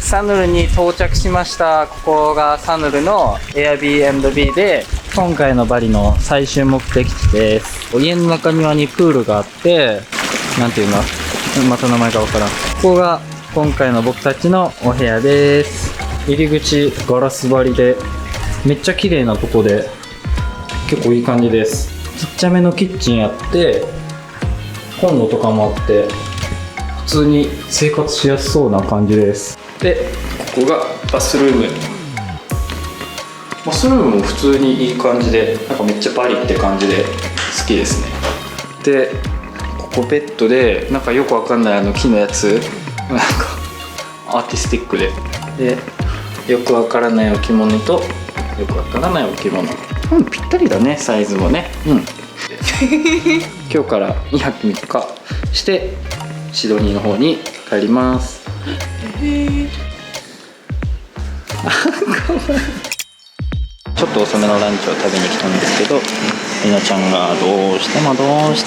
サヌルに到着しました。ここがサヌルの Airbnb で、今回のバリの最終目的地です。家の中庭にプールがあって、なんていうの、また名前がわからん。ここが今回の僕たちのお部屋です。入り口ガラス張りで、めっちゃ綺麗なとこで、結構いい感じです。ちっちゃめのキッチンあって、コンロとかもあって、普通に生活しやすそうな感じです。で、ここがバスルーム。バスルームも普通にいい感じで、なんかめっちゃバリって感じで好きですね。で、ここベッドで、なんかよくわかんない木のやつ、なんかアーティスティックで、よくわからない置物とよくわからない置物。ぴったりだね、サイズもね。今日から2泊3日してシドニーの方に帰ります。ちょっと遅めのランチを食べに来たんですけど、りなちゃんがどうして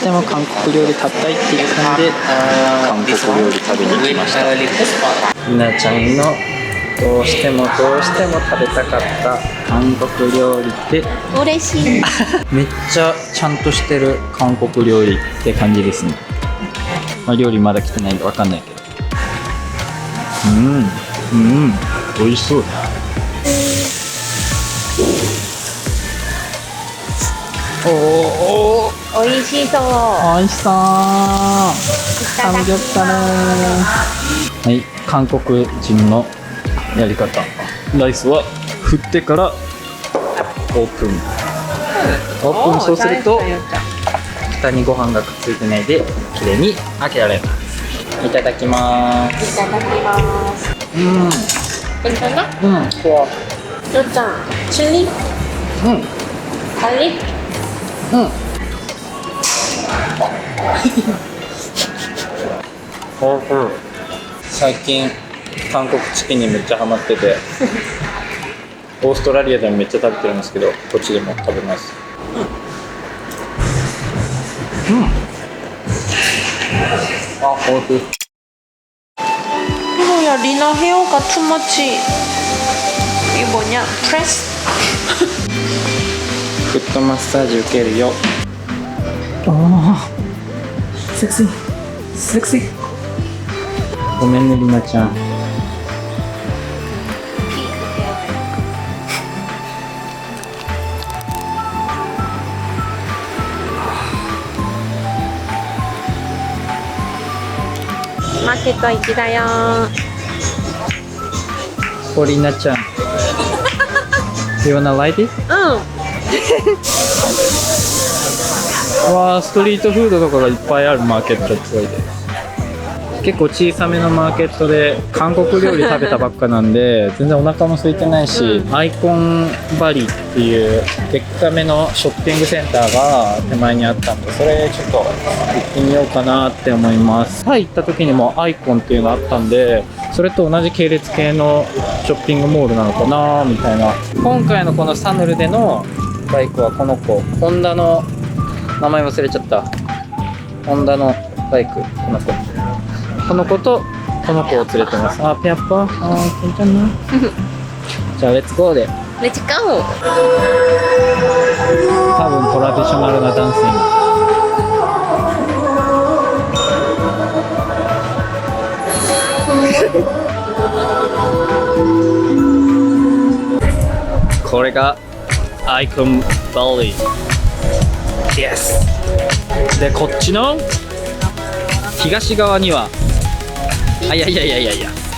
も韓国料理食べたいっていう感じで韓国料理食べに来ました。りなちゃんのどうしても食べたかった韓国料理って嬉しい。めっちゃちゃんとしてる韓国料理って感じですね。料理まだ来てないんでわかんないけど、美味しそうだ。おいしそう。美味しそう。サムギョプサル。はい、韓国人のやり方。ライスは振ってからオープン。そうすると蓋にご飯がくっついてないで綺麗に開けられます。いただきます。いただきます。괜찮아? 좋아. 요짱 칠리? 갈릭?最近韓国チキンにめっちゃハマっててオーストラリアでもめっちゃ食べてるんですけど、こっちでも食べます。美味しい。야, 리나 헤어가 투머치. 이게 뭐냐? 프레스? フットマッサージ受けるよ。セクシー。ごめんね、りなちゃん。マーケット行きだよ。りなちゃん。You wanna light it? わあ、ストリートフードとかがいっぱいあるマーケットっぽいです。結構小さめのマーケットで韓国料理食べたばっかなんで全然お腹も空いてないし、アイコンバリっていうでっかめのショッピングセンターが手前にあったんで、それちょっと行ってみようかなって思います。タイ行った時にもアイコンっていうのがあったんで、それと同じ系列系のショッピングモールなのかなみたいな。今回のこのサヌルでのバイクはこの子、ホンダの名前忘れちゃった。ホンダのバイク、この子とこの子を連れてます。ペアッパー、ケンちゃんな。じゃあレッツゴーで。レッツゴー。多分トラディショナルなダンシング。これがアイコンバリー。Yes。で、こっちの東側には、いや。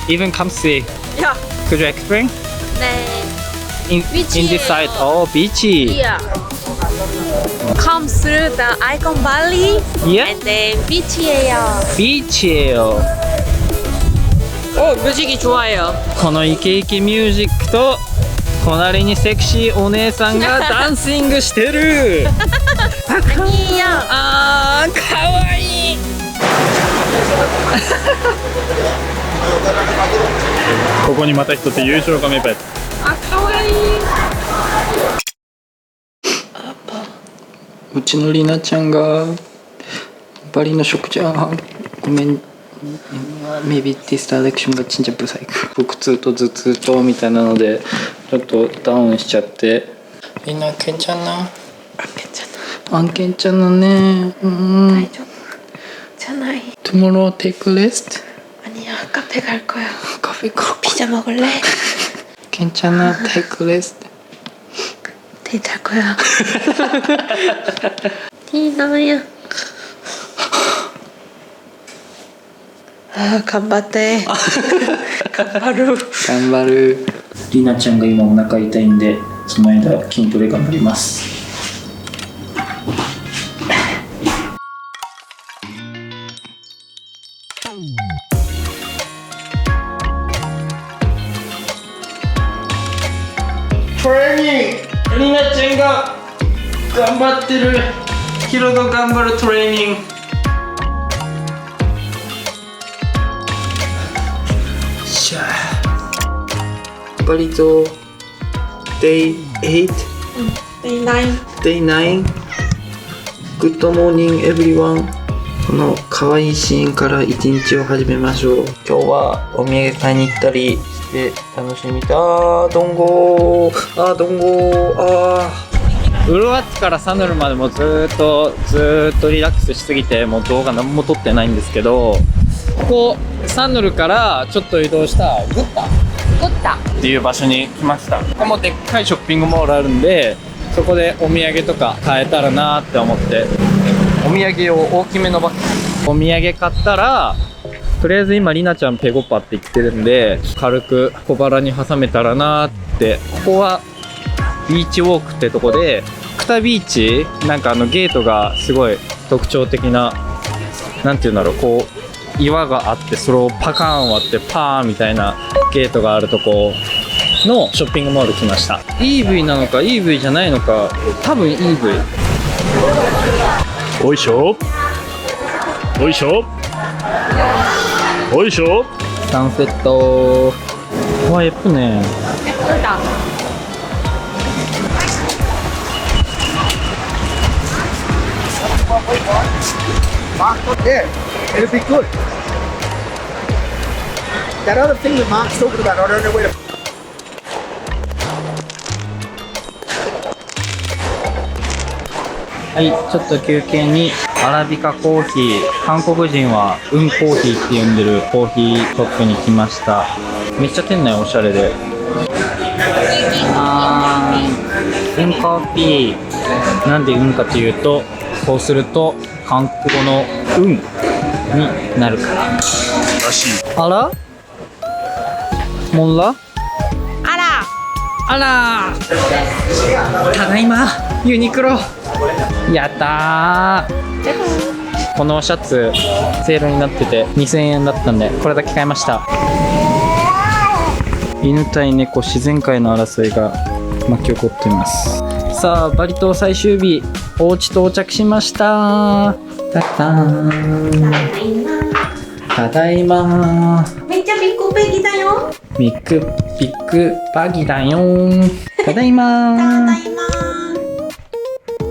Even come see. Yeah. Could you explain? In this side, beachy. Yeah. Come through the Icon Valley. Yeah. And then beach예요. Beach예요. 뮤직이 좋아요. このイケイケミュージックと隣にセクシーお姉さんがダンシングしてる。아니에요. かわいい。ここにまた一つ優勝が芽生えた。かわいい。うちのりなちゃんがバリの食事、ごめん、maybe this directionが진짜不細工。腹痛と頭痛とみたいなのでちょっとダウンしちゃって。みんな괜찮아？안 괜찮아ね。大丈夫じゃない。Tomorrow take rest? 아니야, 카페 갈 거야. 카페 가. 피자 먹을래? 괜찮아, take rest. 데이트할 거야. 티나야. 아, 頑張って。頑張る。頑張る。りなちゃんが今お腹痛いんで、その間筋トレ頑張ります。トレーニング。りなちゃんが頑張ってる。ヒロが頑張るトレーニング。しゃあ。バリ島 Day 8? Day 9. Day 9? Good morning everyone. この可愛いシーンから一日を始めましょう。今日はお土産買いに行ったりして楽しみだ。どんごー。どんごー。ウルワッツからサヌルまでもずーっとリラックスしすぎてもう動画何も撮ってないんですけど、ここサヌルからちょっと移動したグッタっていう場所に来ました。ここもでっかいショッピングモールあるんで、そこでお土産とか買えたらなーって思って、お土産を大きめのバッグ、お土産買ったらとりあえず今りなちゃんペゴパって言ってるんで、軽く小腹に挟めたらなーって。ここはビーチウォークってとこで、クタビーチなんかゲートがすごい特徴的な、なんていうんだろう、こう岩があって、それをパカーン割ってパーンみたいなゲートがあるとこのショッピングモール来ました。 EV なのか EV じゃないのか、多分 EV。 おいしょおいしょおいしょ。サンセットわ、예쁘네。 예쁘다. Yeah, it'll be good. That other thing that Mark's talking about, I don't know where to. はい、ちょっと休憩にアラビカコーヒー、韓国人はコーヒーって呼んでるコーヒーショップに来ました。めっちゃ店内おしゃれで、コーヒーなんでかっていうと、こうすると韓国語のになるかららしい。あら몰라あらただいまユニクロやったー。このシャツセールになってて2000円だったんで、これだけ買いました。犬対猫自然界の争いが巻き起こっています。さあバリ島最終日、お家到着しました。ただいま。めっちゃビッグベギだよ。ビッグバギだよ。ただいま。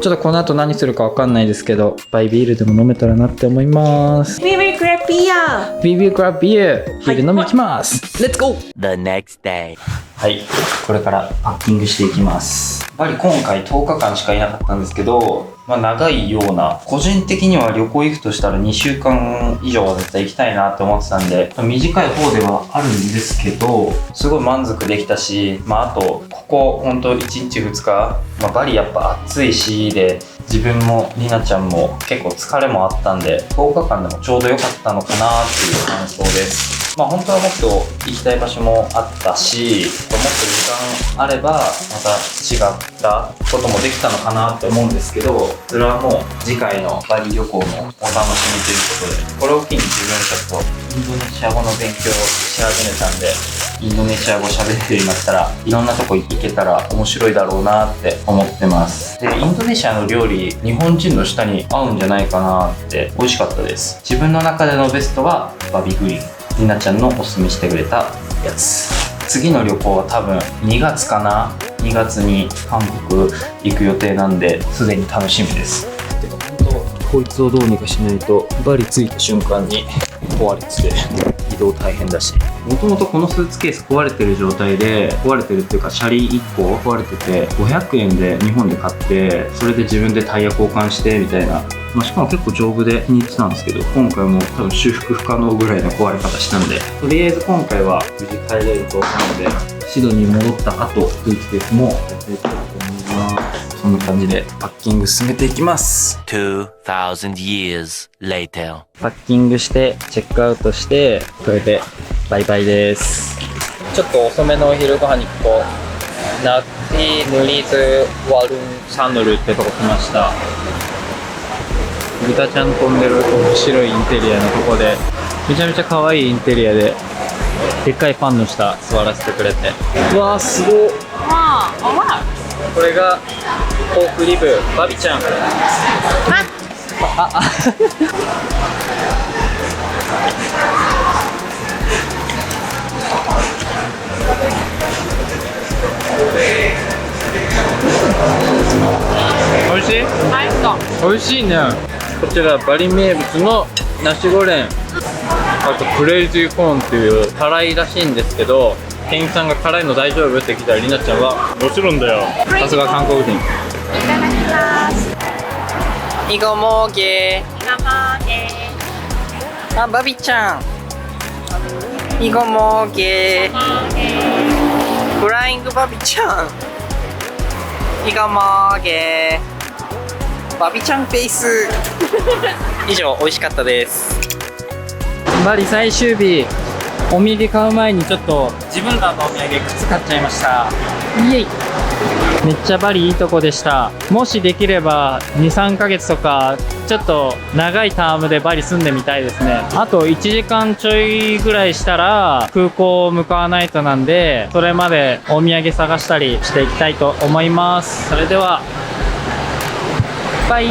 ちょっとこの後何するかわかんないですけど、バイビールでも飲めたらなって思います。We will grab beer. We will grab beer。ビール飲み行きます。Let's go! The next day. はい、これからパッキングしていきます。やっぱり今回10日間しかいなかったんですけど、長いような、個人的には旅行行くとしたら2週間以上は絶対行きたいなって思ってたんで、短い方ではあるんですけど、すごい満足できたし、あとここほんと1日2日、バリやっぱ暑いしで、自分もりなちゃんも結構疲れもあったんで、10日間でもちょうど良かったのかなっていう感想です。本当はもっと行きたい場所もあったし、もっと時間あればまた違ったこともできたのかなって思うんですけど、それはもう次回のバリ旅行のお楽しみということで、これを機に自分ちょっとインドネシア語の勉強をし始めたんで、インドネシア語喋れるようになったらいろんなとこ行けたら面白いだろうなって思ってます。で、インドネシアの料理、日本人の舌に合うんじゃないかなって、美味しかったです。自分の中でのベストはバビグリン、りなちゃんのおすすめしてくれたやつ。次の旅行は多分2月かな。2月に韓国行く予定なんで、すでに楽しみです。でも本当こいつをどうにかしないとバリついた瞬間に壊れてて移動大変だし、もともとこのスーツケース壊れてる状態で、壊れてるっていうかシャリ1個壊れてて500円で日本で買って、それで自分でタイヤ交換してみたいな、しかも結構丈夫で気に入ってたんですけど、今回も多分修復不可能ぐらいの壊れ方したんで、とりあえず今回は無事帰れると思うので、シドニーに戻った後スーツケースもやっていきたいと思います。そんな感じでパッキング進めていきます。2,000 years later. パッキングしてチェックアウトして、これでバイバイです。ちょっと遅めのお昼ご飯にここナッティヌリーズワルンサヌルってとこ来ました。豚ちゃん飛んでる面白いインテリアのとこで、めちゃめちゃ可愛いインテリアで、でっかいパンの下座らせてくれて、うわーすごっ。これがポークリブバビちゃん。おいしい？おいしいね。こちらバリ名物のナシゴレン、あとクレイジーコーンっていう辛いらしいんですけど、店員さんが辛いの大丈夫って聞いたら、りなちゃんはもちろんだよ。さすが韓国人。いただきます。イゴモーゲー。あ、バビちゃん。イゴモーゲー。フライングバビちゃん。イゴモーゲー。バビちゃんフェイス。以上、美味しかったです。バリ最終日。お土産買う前にちょっと自分らのお土産靴買っちゃいました。イエイ。めっちゃバリいいとこでした。もしできれば 2,3 ヶ月とかちょっと長いタームでバリ住んでみたいですね。あと1時間ちょいぐらいしたら空港向かわないとなんで、それまでお土産探したりしていきたいと思います。それではバイ。